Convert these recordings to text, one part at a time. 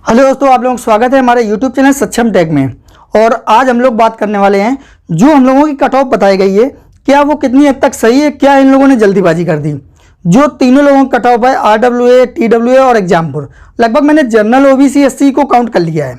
Hello दोस्तों, आप लोगों का स्वागत है हमारे यूट्यूब चैनल सक्षम टेक में। और आज हम लोग बात करने वाले हैं जो हम लोगों की कट ऑफ बताई गई है, क्या वो कितनी हद तक सही है, क्या इन लोगों ने जल्दीबाजी कर दी। जो तीनों लोगों की कट ऑफ है RWA, TWA और एग्जामपुर, लगभग मैंने जनरल OBC SC को काउंट कर लिया है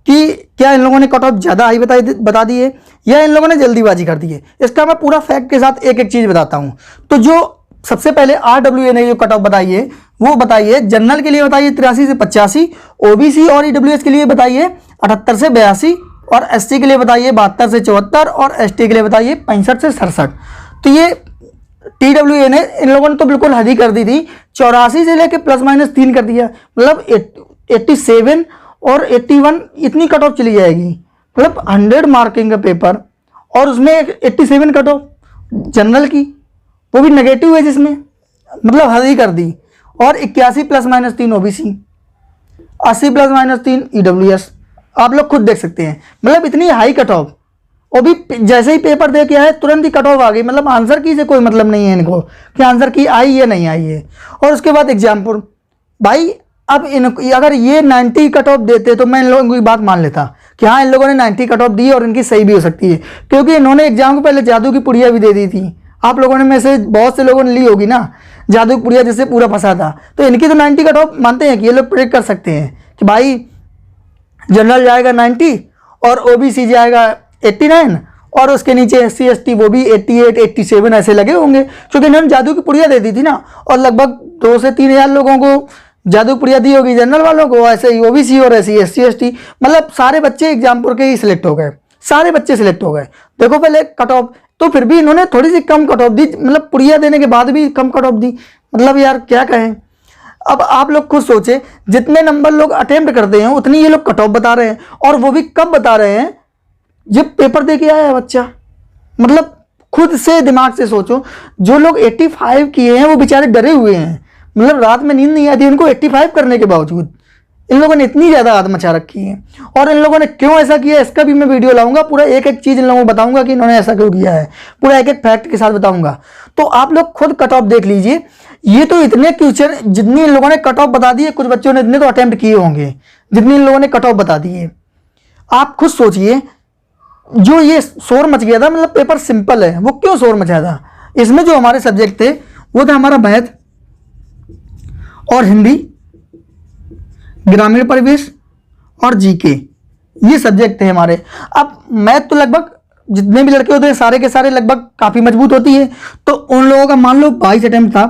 कि क्या इन लोगों ने कट ऑफ ज़्यादा हाई बता दी है या इन लोगों ने जल्दीबाजी कर दी है। इसका मैं पूरा फैक्ट के साथ एक एक चीज़ बताता हूँ। तो जो सबसे पहले RWA ने जो कट ऑफ बताई है वो बताइए, जनरल के लिए बताइए 83 से 85, OBC और EWS के लिए बताइए 78 से 82 और SC के लिए बताइए 72 से 74 और ST के लिए बताइए 65 से 67। तो ये TWA ने इन लोगों ने तो बिल्कुल हद ही कर दी थी, 84 से लेके ±3 कर दिया। मतलब 87 और 81 इतनी कट ऑफ चली जाएगी, मतलब 100 मार्किंग का पेपर और उसमें 87 कट ऑफ जनरल की, वो भी नेगेटिव है जिसमें, मतलब हद ही कर दी। और 81 ±3 OBC, 80 ±3 EWS, आप लोग खुद देख सकते हैं। मतलब इतनी हाई कट ऑफ, और भी जैसे ही पेपर दे के आए तुरंत ही कट ऑफ आ गई। मतलब आंसर की से कोई मतलब नहीं है इनको कि आंसर की आई या नहीं आई है। और उसके बाद एग्जामपुर, भाई अब अगर ये 90 कट ऑफ देते तो मैं इन लोगों की बात मान लेता कि हाँ इन लोगों ने 90 कट ऑफ दी और इनकी सही भी हो सकती है, क्योंकि इन्होंने एग्जाम को पहले जादू की पुड़िया भी दे दी थी। आप लोगों ने में से बहुत से लोगों ने ली होगी ना जादू की पुड़िया, जिससे पूरा फंसा था। तो इनकी तो 90 कट ऑफ मानते हैं कि ये लोग प्रेडिक्ट कर सकते हैं कि भाई जनरल जाएगा 90 और OBC जाएगा 89 और उसके नीचे SC ST वो भी 88 87 ऐसे लगे होंगे, क्योंकि इन्होंने जादू की पुड़िया दे दी थी ना। और लगभग 2 से 3 हज़ार लोगों को जादू की पुड़िया दी होगी जनरल वालों को, ऐसे ही OBC और ऐसे SC ST, मतलब सारे बच्चे एग्जामपुर के ही सिलेक्ट हो गए, सारे बच्चे सिलेक्ट हो गए। देखो पहले कट ऑफ, तो फिर भी इन्होंने थोड़ी सी कम कट ऑफ दी, मतलब पुड़िया देने के बाद भी कम कट ऑफ दी। मतलब यार क्या कहें। अब आप लोग खुद सोचे, जितने नंबर लोग अटेम्प्ट करते हैं उतनी ये लोग कट ऑफ बता रहे हैं, और वो भी कब बता रहे हैं जब पेपर दे के आया है बच्चा। मतलब खुद से दिमाग से सोचो, जो लोग 85 किए हैं वो बेचारे डरे हुए हैं, मतलब रात में नींद नहीं आती उनको 85 करने के बावजूद। इन लोगों ने इतनी ज़्यादा आदत मचा रखी है, और इन लोगों ने क्यों ऐसा किया इसका भी मैं वीडियो लाऊंगा। पूरा एक एक चीज़ इन लोगों को बताऊंगा कि इन्होंने ऐसा क्यों किया है, पूरा एक एक फैक्ट के साथ बताऊंगा। तो आप लोग खुद कट ऑफ देख लीजिए। ये तो इतने क्वेश्चन जितनी इन लोगों ने कट ऑफ बता दिए, कुछ बच्चों ने इतने तो अटेम्प्ट किए होंगे जितनी इन लोगों ने कट ऑफ बता दिए। आप खुद सोचिए, जो ये शोर मच गया था, मतलब पेपर सिंपल है, वो क्यों शोर मचा था। इसमें जो हमारे सब्जेक्ट थे वो था हमारा मैथ और हिंदी, ग्रामीण परिवेश और GK, ये सब्जेक्ट थे हमारे। अब मैथ तो लगभग जितने भी लड़के होते हैं सारे के सारे लगभग काफ़ी मजबूत होती है। तो उन लोगों का मान लो 22 अटेम्प्ट था,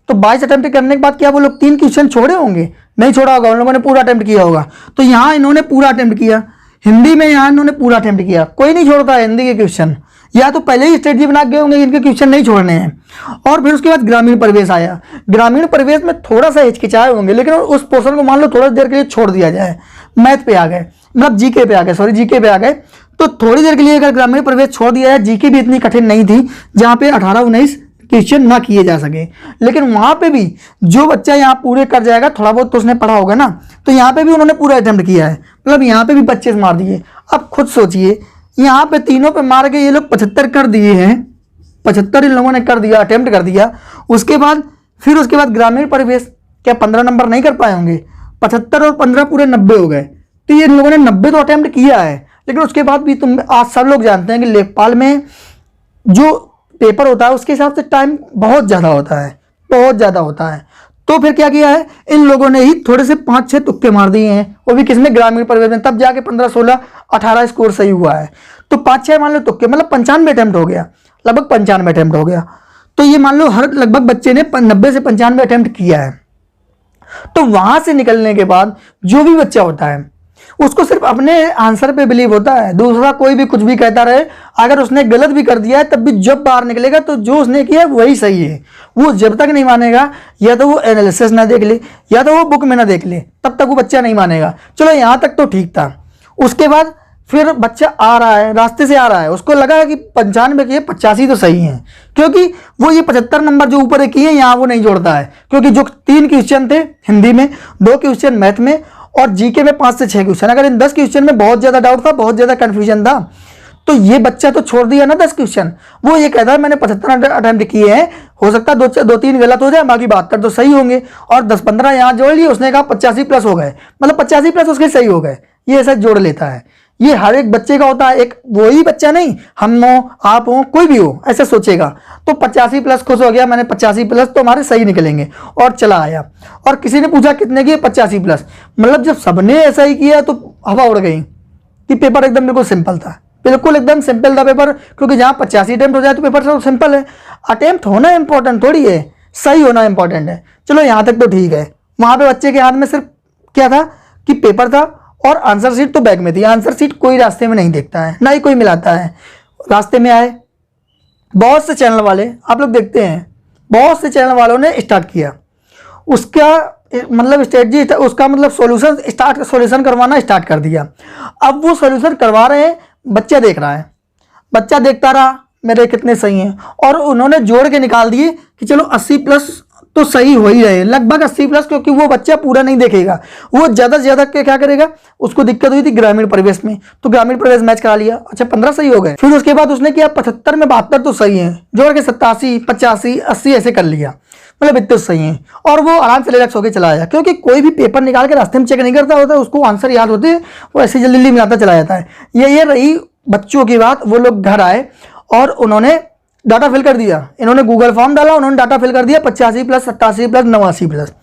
तो 22 अटेम्प्ट करने के बाद क्या वो लोग 3 क्वेश्चन छोड़े होंगे? नहीं छोड़ा होगा, उन लोगों ने पूरा अटेम्प्ट किया होगा। तो यहाँ इन्होंने पूरा अटेम्प्ट किया, हिंदी में यहाँ इन्होंने पूरा अटेम्प्ट किया। कोई नहीं छोड़ता है हिंदी के क्वेश्चन, या तो पहले ही स्ट्रेटजी बना गए होंगे इनके क्वेश्चन नहीं छोड़ने हैं। और फिर उसके बाद ग्रामीण परिवेश आया, ग्रामीण परिवेश में थोड़ा सा हिचकिचाए होंगे, लेकिन उस पोर्शन को मान लो थोड़ी देर के लिए छोड़ दिया जाए, मैथ पे आ गए, मतलब GK पे आ गए, सॉरी GK पे आ गए। तो थोड़ी देर के लिए अगर ग्रामीण परिवेश छोड़ दिया जाए, GK भी इतनी कठिन नहीं थी जहाँ पे 18-19 क्वेश्चन ना किए जा सके। लेकिन वहाँ पे भी जो बच्चा यहाँ पूरे कर जाएगा, थोड़ा बहुत तो उसने पढ़ा होगा ना, तो यहाँ पे भी उन्होंने पूरा अटेम्प्ट किया है, मतलब यहाँ पे भी 25 मार दिए। अब खुद सोचिए, यहाँ पे तीनों पे मार के ये लोग 75 कर दिए हैं, 75 इन लोगों ने कर दिया, अटेम्प्ट कर दिया। उसके बाद ग्रामीण परिवेश क्या 15 नंबर नहीं कर पाए होंगे? 75 और 15 पूरे 90 हो गए। तो ये इन लोगों ने 90 तो अटेम्प्ट किया है, लेकिन उसके बाद भी तुम आज सब लोग जानते हैं कि लेखपाल में जो पेपर होता है उसके हिसाब से टाइम बहुत ज़्यादा होता है, बहुत ज़्यादा होता है। तो फिर क्या किया है इन लोगों ने ही, थोड़े से 5-6 तुक्के मार दिए हैं, वो भी किसमें? ग्रामीण परिवेश में। तब जाके 15, 16, 18 स्कोर सही हुआ है। तो 5-6 मान लो तुक्के, मतलब 95 अटेम्प्ट हो गया, लगभग 95 अटेम्प्ट हो गया। तो ये मान लो हर लगभग बच्चे ने 90 से 95 अटेम्प्ट किया है। तो वहां से निकलने के बाद जो भी बच्चा होता है उसको सिर्फ अपने आंसर पे बिलीव होता है, दूसरा कोई भी कुछ भी कहता रहे, अगर उसने गलत भी कर दिया है तब भी जब बाहर निकलेगा तो जो उसने किया है वही सही है। वो जब तक नहीं मानेगा, या तो वो एनालिसिस ना देख ले या तो वो बुक में ना देख ले, तब तक वो बच्चा नहीं मानेगा। चलो यहाँ तक तो ठीक था। उसके बाद फिर बच्चा आ रहा है, रास्ते से आ रहा है, उसको लगा है कि 95 के 85 तो सही है, क्योंकि वो ये 75 नंबर जो ऊपर किए यहाँ वो नहीं जोड़ता है, क्योंकि जो 3 क्वेश्चन थे हिंदी में, 2 क्वेश्चन मैथ में और GK में 5 से 6 क्वेश्चन, अगर इन 10 क्वेश्चन में बहुत ज़्यादा डाउट था, बहुत ज़्यादा कन्फ्यूजन था, तो ये बच्चा तो छोड़ दिया ना 10 क्वेश्चन। वो ये कहता है मैंने 75 अटेम्प्ट किए हैं, हो सकता है दो तीन गलत हो जाए, बाकी 72 तो सही होंगे, और 10-15 यहाँ जोड़ लिए, उसने कहा 85 प्लस हो गए, मतलब 85 प्लस उसके सही हो गए। ये ऐसा जोड़ लेता है। ये हर एक बच्चे का होता है, एक वही बच्चा नहीं, हम हो आप हो कोई भी हो ऐसा सोचेगा। तो 85 प्लस खुश हो गया, मैंने 85 प्लस तो हमारे सही निकलेंगे, और चला आया। और किसी ने पूछा कितने किए, 85 प्लस। मतलब जब सबने ऐसा ही किया तो हवा उड़ गई कि पेपर एकदम बिल्कुल सिंपल था, बिल्कुल एकदम सिंपल था पेपर, क्योंकि जहाँ 85 अटेम्प्ट हो जाए तो पेपर तो सिंपल है। अटेम्प्ट होना इंपॉर्टेंट थोड़ी है, सही होना इंपॉर्टेंट है। चलो यहाँ तक तो ठीक है। वहाँ पे बच्चे के हाथ में सिर्फ क्या था कि पेपर था, और आंसर शीट तो बैग में थी। आंसर शीट कोई रास्ते में नहीं देखता है, ना ही कोई मिलाता है। रास्ते में आए, बहुत से चैनल वाले आप लोग देखते हैं, बहुत से चैनल वालों ने स्टार्ट किया उसका मतलब स्ट्रेटजी, उसका मतलब सॉल्यूशन करवाना स्टार्ट कर दिया। अब वो सॉल्यूशन करवा रहे हैं, बच्चा देख रहा है, बच्चा देखता रहा मेरे कितने सही हैं, और उन्होंने जोड़ के निकाल दिए कि चलो 80 प्लस तो सही हो ही रहे, लगभग 80 प्लस, क्योंकि वो बच्चा पूरा नहीं देखेगा, वो ज़्यादा से ज़्यादा क्या करेगा। उसको दिक्कत हुई थी ग्रामीण परिवेश में, तो ग्रामीण परिवेश मैच करा लिया, अच्छा 15 सही हो गए। फिर उसके बाद उसने किया 75 में 72 तो सही है, जोड़ के 87, 85, 80 ऐसे कर लिया, मतलब इतने सही हैं। और वो आराम से रिलैक्स होकर चला आया, क्योंकि कोई भी पेपर निकाल के रास्ते में चेक नहीं करता होता, उसको आंसर याद होते हैं, वो ऐसे जल्दी जल्दी मिलाता चला जाता है। ये रही बच्चों की बात। वो लोग घर आए और उन्होंने डाटा फिल कर दिया, इन्होंने गूगल फॉर्म डाला, उन्होंने डाटा फिल कर दिया 85 प्लस, 87 प्लस, 89 प्लस।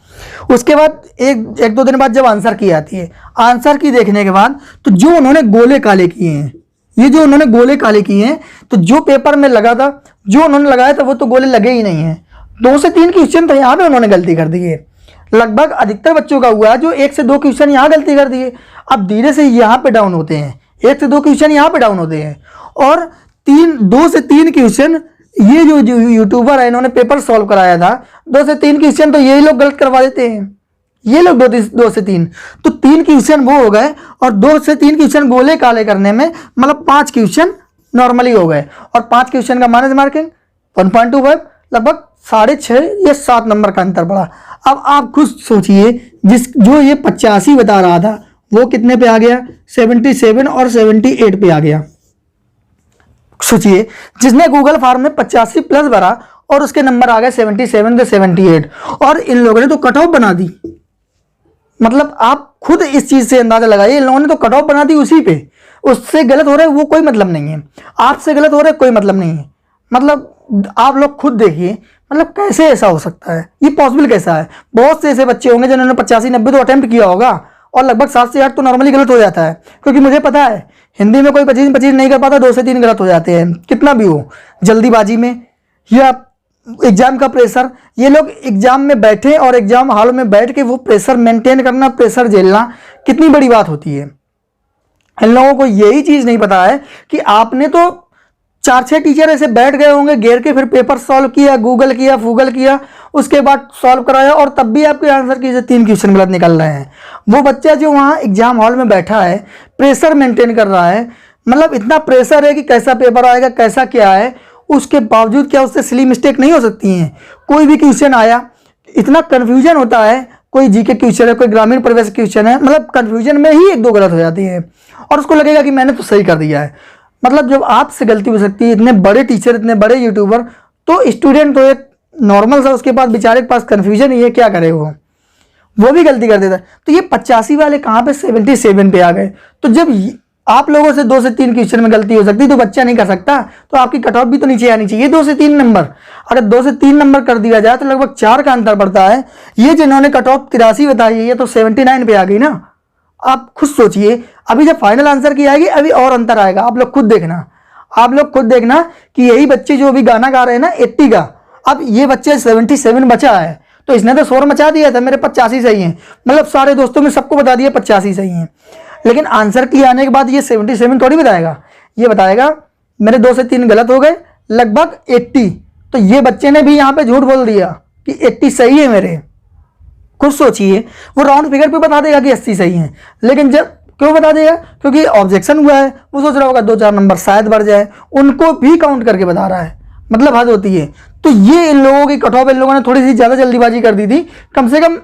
उसके बाद एक दो दिन बाद जब आंसर की आती है, आंसर की देखने के बाद तो जो उन्होंने गोले काले किए हैं, ये जो उन्होंने गोले काले किए हैं, तो जो पेपर में लगा था, जो उन्होंने लगाया था, वो तो गोले लगे ही नहीं हैं। 2 से 3 क्वेश्चन तो यहाँ पे उन्होंने गलती कर दी है। लगभग अधिकतर बच्चों का हुआ है जो 1 से 2 क्वेश्चन यहाँ गलती कर दिए। अब धीरे से यहाँ पे डाउन होते हैं, 1 से 2 क्वेश्चन यहाँ पे डाउन होते हैं, और 2 से 3 क्वेश्चन ये जो यूट्यूबर है इन्होंने पेपर सॉल्व कराया था, 2 से 3 क्वेश्चन तो यही लोग गलत करवा देते हैं। ये लोग 2 से 3 तो 3 क्वेश्चन वो हो गए, और 2 से 3 क्वेश्चन गोले काले करने में मतलब 5 क्वेश्चन नॉर्मली हो गए, और 5 क्वेश्चन का माइनस मार्किंग 1.25, लगभग 6.5 या 7 नंबर का अंतर पड़ा। अब आप खुद सोचिए, जो ये 85 बता रहा था वो कितने पे आ गया, 77 और 78 पे आ गया। सोचिए, जिसने गूगल फॉर्म में 85 प्लस भरा और उसके नंबर आ गए 77 से 78, और इन लोगों ने तो कट ऑफ बना दी। मतलब आप खुद इस चीज से अंदाजा लगाइए, इन लोगों ने तो कट ऑफ बना दी उसी पे। उससे गलत हो रहा है वो कोई मतलब नहीं है, आपसे गलत हो रहा है कोई मतलब नहीं है। मतलब आप लोग खुद देखिए, मतलब कैसे ऐसा हो सकता है, ये पॉसिबल कैसा है। बहुत से ऐसे बच्चे होंगे जिन्होंने 85-90 तो अटेम्प्ट किया होगा, और लगभग 7 से 8 तो नॉर्मली गलत हो जाता है। क्योंकि मुझे पता है हिंदी में कोई 25 नहीं कर पाता, 2 से 3 गलत हो जाते हैं, कितना भी हो, जल्दीबाजी में या एग्जाम का प्रेशर। ये लोग एग्जाम में बैठे और एग्जाम हॉल में बैठ के वो प्रेशर मेंटेन करना, प्रेशर झेलना कितनी बड़ी बात होती है। इन लोगों को यही चीज नहीं पता है कि आपने तो 4-6 टीचर ऐसे बैठ गए होंगे घेर के, फिर पेपर सॉल्व किया, गूगल किया, फूगल किया, उसके बाद सॉल्व कराया, और तब भी आपके आंसर की से 3 क्वेश्चन गलत निकल रहे हैं। वो बच्चा जो वहाँ एग्जाम हॉल में बैठा है, प्रेशर मेंटेन कर रहा है, मतलब इतना प्रेशर है कि कैसा पेपर आएगा, कैसा क्या है, उसके बावजूद क्या उससे सिली मिस्टेक नहीं हो सकती हैं। कोई भी क्वेश्चन आया, इतना कन्फ्यूजन होता है, कोई जीके क्वेश्चन है, कोई ग्रामीण परिवेश क्वेश्चन है, मतलब कन्फ्यूजन में ही 1-2 गलत हो जाती है, और उसको लगेगा कि मैंने तो सही कर दिया है। मतलब जब आपसे गलती हो सकती है, इतने बड़े टीचर, इतने बड़े यूट्यूबर, तो स्टूडेंट तो एक नॉर्मल सा, उसके पास बेचारे के पास कन्फ्यूजन ही है, क्या करे वो भी गलती कर देता है। तो ये 85 वाले कहाँ पे 77 पे आ गए। तो जब आप लोगों से 2 से 3 क्वेश्चन में गलती हो सकती तो बच्चा नहीं कर सकता, तो आपकी कट ऑफ भी तो नीचे आनी चाहिए 2 से 3 नंबर। अगर 2 से 3 नंबर कर दिया जाए तो लगभग 4 का अंतर पड़ता है। ये जिन्होंने कट ऑफ 83 बताई है, ये तो 79 पे आ गई ना। आप खुद सोचिए, अभी जब फाइनल आंसर की आएगी अभी और अंतर आएगा, आप लोग खुद देखना कि यही बच्चे जो अभी गाना गा रहे हैं ना 80 का, अब ये बच्चे 77 बचा है, तो इसने तो शोर मचा दिया था मेरे 85 सही हैं, मतलब सारे दोस्तों में सबको बता दिया 85 सही हैं। लेकिन आंसर की आने के बाद ये 77 थोड़ी बताएगा, ये बताएगा मेरे 2 से 3 गलत हो गए, लगभग 80। तो ये बच्चे ने भी यहाँ पे झूठ बोल दिया कि 80 सही है मेरे। खुद सोचिए, वो राउंड फिगर पे बता देगा कि 80 सही है, लेकिन जब क्यों बता देगा, क्योंकि ऑब्जेक्शन हुआ है, वो सोच रहा होगा 2-4 नंबर शायद बढ़ जाए, उनको भी काउंट करके बता रहा है, मतलब हद होती है। तो ये इन लोगों की कट ऑफ, इन लोगों ने थोड़ी सी ज़्यादा जल्दीबाजी कर दी थी। कम से कम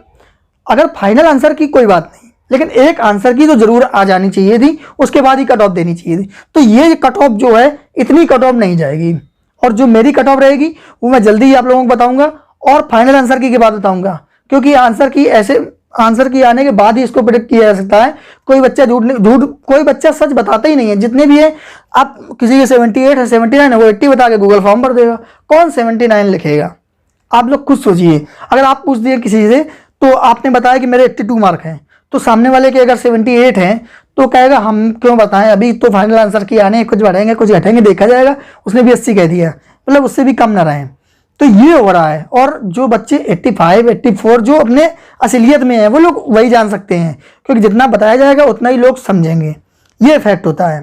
अगर फाइनल आंसर की कोई बात नहीं, लेकिन एक आंसर की तो जरूर आ जानी चाहिए थी, उसके बाद ही कट ऑफ देनी चाहिए थी। तो ये कट ऑफ जो है इतनी कट ऑफ नहीं जाएगी, और जो मेरी कट ऑफ रहेगी वो मैं जल्दी ही आप लोगों को बताऊंगा और फाइनल आंसर की बाद बताऊंगा, क्योंकि आंसर की आने के बाद ही इसको प्रिडिक्ट किया जा सकता है। कोई बच्चा झूठ कोई बच्चा सच बताता ही नहीं है। जितने भी है, आप किसी के 78 है 79 है वो 80 बता के गूगल फॉर्म भर देगा, कौन 79 लिखेगा? आप लोग खुद सोचिए। अगर आप पूछ दिए किसी से तो आपने बताया कि मेरे 82 मार्क हैं, तो सामने वाले के अगर 78 हैं तो कहेगा हम क्यों बताएं, अभी तो फाइनल आंसर की आने, कुछ बढ़ेंगे कुछ घटेंगे देखा जाएगा, उसने भी 80 कह दिया, मतलब उससे भी कम ना रहें। तो ये हो रहा है। और जो बच्चे 85 84 जो अपने असलियत में है वो लोग वही जान सकते हैं, क्योंकि जितना बताया जाएगा उतना ही लोग समझेंगे, ये इफेक्ट होता है।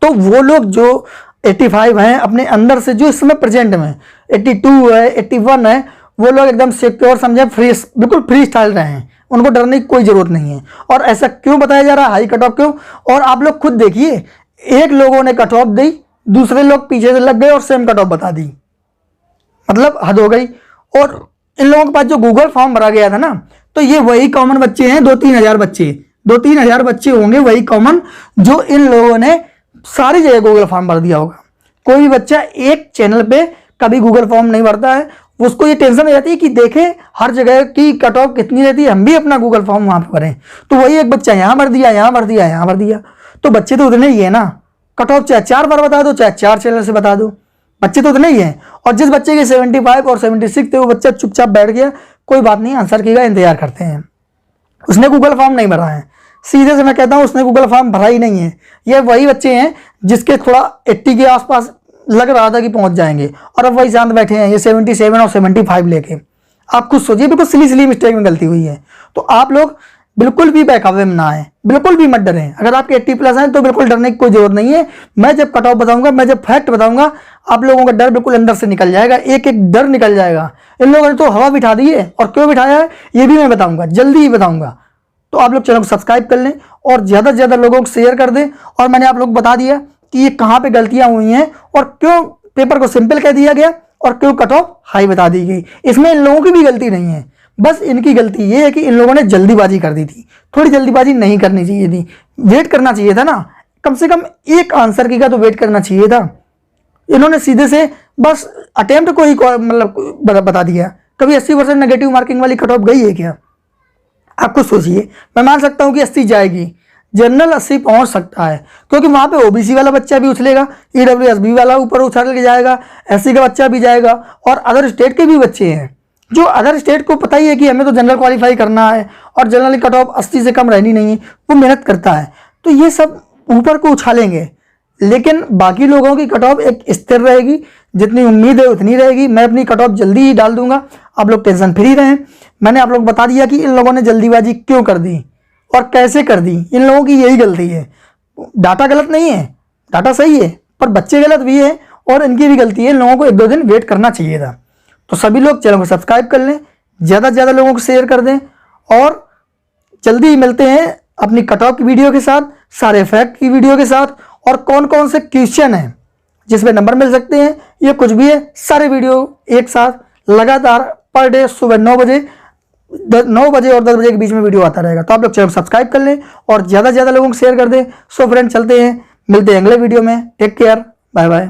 तो वो लोग जो 85 हैं अपने अंदर से, जो इस समय प्रेजेंट में 82 है 81 है, वो लोग एकदम सिक्योर समझे, फ्री, बिल्कुल फ्री स्टाइल रहे हैं, उनको डरने की कोई ज़रूरत नहीं है। और ऐसा क्यों बताया जा रहा है, हाई कट ऑफ क्यों? और आप लोग खुद देखिए, एक लोगों ने कट ऑफ दी, दूसरे लोग पीछे से लग गए और सेम कट ऑफ बता दी, मतलब हद हो गई। और इन लोगों के पास जो गूगल फॉर्म भरा गया था ना, तो ये वही कॉमन बच्चे हैं, 2-3 हज़ार बच्चे, 2-3 हज़ार बच्चे होंगे वही कॉमन, जो इन लोगों ने सारी जगह गूगल फॉर्म भर दिया होगा। कोई भी बच्चा एक चैनल पे कभी गूगल फॉर्म नहीं भरता है, उसको ये टेंशन हो जाती है कि देखे हर जगह की कट ऑफ कितनी रहती है, हम भी अपना गूगल फॉर्म वहाँ पे भरें। तो वही एक बच्चा यहाँ भर दिया, यहाँ भर दिया, यहाँ भर दिया, तो बच्चे तो उतने ही है ना। कट ऑफ चाहे 4 बार बता दो, चाहे 4 चैनल से बता दो, बच्चे तो उतने ही हैं। और जिस बच्चे के 75 और 76 थे वो बच्चा चुपचाप बैठ गया, कोई बात नहीं, आंसर की का इंतजार करते हैं, उसने गूगल फॉर्म नहीं भरा है। सीधे से मैं कहता हूँ उसने गूगल फॉर्म भरा ही नहीं है। ये वही बच्चे हैं जिसके थोड़ा 80 के आसपास लग रहा था कि पहुंच जाएंगे, और अब वही शांत बैठे हैं, ये 77 और 75 लेके। आप खुद सोचिए, बिल्कुल सिली मिस्टेक में गलती हुई है। तो आप लोग बिल्कुल भी बहकावे में ना आए, बिल्कुल भी मत डरें। अगर आपके 80+ हैं तो बिल्कुल डरने की कोई जरूरत नहीं है। मैं जब कट ऑफ बताऊंगा, मैं जब फैक्ट बताऊंगा, आप लोगों का डर बिल्कुल अंदर से निकल जाएगा, एक एक डर निकल जाएगा। इन लोगों ने तो हवा बिठा दी है, और क्यों बिठाया है ये भी मैं बताऊंगा, जल्दी ही बताऊंगा। तो आप लोग चैनल को सब्सक्राइब कर लें और ज़्यादा से ज़्यादा लोगों को शेयर कर दें। और मैंने आप लोग को बता दिया कि ये कहाँ पे गलतियाँ हुई हैं, और क्यों पेपर को सिंपल कह दिया गया, और क्यों कट ऑफ हाई बता दी गई। इसमें इन लोगों की भी गलती नहीं है, बस इनकी गलती ये है कि इन लोगों ने जल्दीबाजी कर दी थी। थोड़ी जल्दीबाजी नहीं करनी चाहिए थी, वेट करना चाहिए था ना, कम से कम एक आंसर की का तो वेट करना चाहिए था। इन्होंने सीधे से बस अटेम्प्ट को ही मतलब बता दिया। कभी 80% नेगेटिव मार्किंग वाली कट ऑफ गई है क्या? आप खुद सोचिए। मैं मान सकता हूँ कि 80 जाएगी, जनरल 80 पहुंच सकता है, क्योंकि वहाँ पे ओबीसी वाला बच्चा भी उछलेगा, ईडब्ल्यूएसबी वाला ऊपर उछल के जाएगा, एससी का बच्चा भी जाएगा, और अदर स्टेट के भी बच्चे हैं। जो अदर स्टेट को पता ही है कि हमें तो जनरल क्वालिफाई करना है और जनरल कट ऑफ 80 से कम रहनी नहीं है, वो मेहनत करता है, तो ये सब ऊपर को उछालेंगे। लेकिन बाकी लोगों की कट ऑफ एक स्थिर रहेगी, जितनी उम्मीद है उतनी रहेगी। मैं अपनी कट ऑफ जल्दी ही डाल दूंगा, आप लोग टेंशन फ्री रहें। मैंने आप लोग बता दिया कि इन लोगों ने जल्दीबाजी क्यों कर दी और कैसे कर दी। इन लोगों की यही गलती है। डाटा गलत नहीं है, डाटा सही है, पर बच्चे गलत भी है और इनकी भी गलती है। इन लोगों को 1-2 दिन वेट करना चाहिए था। तो सभी लोग चैनल को सब्सक्राइब कर लें, ज़्यादा से ज़्यादा लोगों को शेयर कर दें, और जल्दी ही मिलते हैं अपनी कट ऑफ की वीडियो के साथ, सारे फैक्ट की वीडियो के साथ, और कौन कौन से क्वेश्चन हैं जिसमें नंबर मिल सकते हैं, ये कुछ भी है, सारे वीडियो एक साथ लगातार पर डे सुबह 9 बजे और 10 बजे के बीच में वीडियो आता रहेगा। तो आप लोग चैनल सब्सक्राइब कर लें और ज़्यादा से ज़्यादा लोगों को शेयर कर दें। सो फ्रेंड, चलते हैं, मिलते हैं अगले वीडियो में। Take care, bye bye.